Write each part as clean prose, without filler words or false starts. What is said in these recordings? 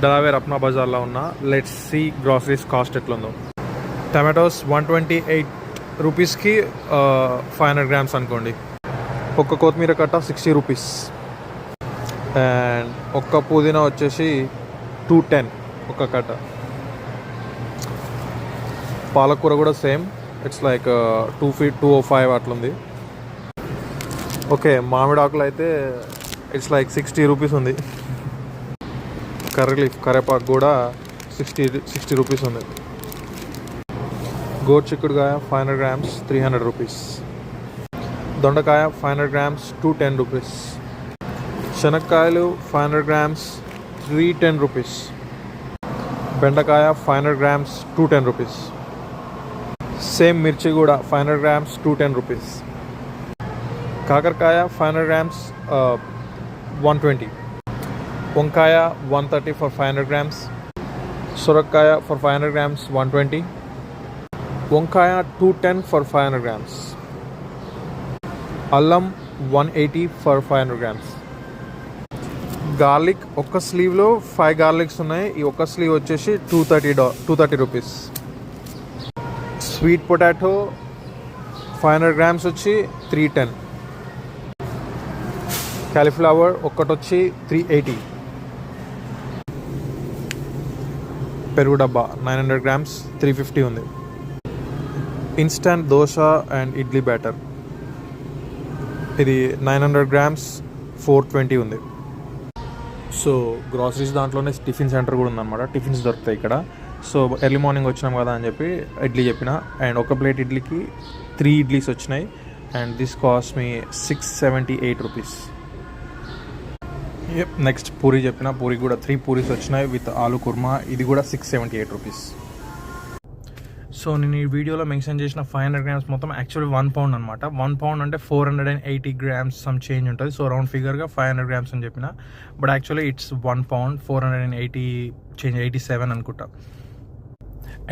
డలావేర్ అప్నా బజార్లో ఉన్న. Let's see groceries cost ఎట్లుందో. టమాటోస్ 128 రూపీస్కి 500 గ్రామ్స్ అనుకోండి. ఒక్క కొత్తిమీర కట్ట 60 రూపీస్. అండ్ ఒక్క పుదీనా వచ్చేసి 210 ఒక్క కట్ట. పాలకూర కూడా సేమ్, ఇట్స్ లైక్ 205 అట్లుంది. ఓకే, మామిడి ఆకులు అయితే ఇట్స్ లైక్ 60 రూపీస్ ఉంది. కరేపాకు కూడా 60 రూపీస్ ఉంది. గోరు చిక్కుడుకాయ 500 గ్రామ్స్ 300 రూపీస్. దొండకాయ 500 గ్రామ్స్ 210 రూపీస్. శనక్కాయలు 500 గ్రామ్స్ 310 రూపీస్. బెండకాయ 500 గ్రామ్స్ 210 రూపీస్. సేమ్ మిర్చి కూడా 500 గ్రామ్స్ 210 రూపీస్. కాకరకాయ 500 గ్రామ్స్ 120. వంకాయ 130 ఫర్ 500 గ్రామ్స్. సొరకాయ ఫర్ 500 గ్రామ్స్ 120. వంకాయ 210 ఫర్ 500 గ్రామ్స్. అల్లం 180 ఫర్ 500 గ్రామ్స్. గార్లిక్ ఒక్క స్లీవ్లో 5 గార్లిక్స్ ఉన్నాయి. ఈ ఒక్క స్లీవ్ వచ్చేసి 230 రూపీస్. స్వీట్ పొటాటో 500 గ్రామ్స్ వచ్చి 310. క్యాలీఫ్లవర్ ఒక్కటి వచ్చి 380. పెరుగు డబ్బా 900 గ్రామ్స్ 350 ఉంది. Instant dosa and idli batter ఇది 900 గ్రామ్స్ 420 ఉంది. సో గ్రాసరీస్ దాంట్లోనే టిఫిన్ సెంటర్ కూడా ఉందన్నమాట. టిఫిన్స్ దొరుకుతాయి ఇక్కడ. సో ఎర్లీ మార్నింగ్ వచ్చినాం కదా అని చెప్పి ఇడ్లీ చెప్పిన. అండ్ ఒక ప్లేట్ ఇడ్లీకి 3 ఇడ్లీస్ వచ్చినాయి. And this cost me 678 rupees. Next puri చెప్పిన. పూరి కూడా 3 పూరీస్ వచ్చినాయి విత్ ఆలు కుర్మా. ఇది కూడా 678 రూపీస్. సో నేను ఈ వీడియోలో మెన్షన్ చేసిన 500 గ్రామ్స్ మొత్తం యాక్చువల్లీ 1 పౌండ్ అనమాట. 1 పౌండ్ అంటే 480 గ్రామ్స్ సమ్ చేంజ్ ఉంటుంది. సో రౌండ్ ఫిగర్గా 500 గ్రామ్స్ అని చెప్పిన. But actually it's 1 pound 480 change 87 అనుకుంటా.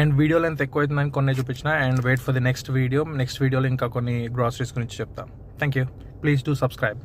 అండ్ వీడియో లెంత్ ఎక్కువ అవుతుందని కొన్ని చూపించిన. And wait for the next video. Next వీడియోలో ఇంకా కొన్ని గ్రాసరీస్ గురించి చెప్తాను. Thank you. Please do subscribe.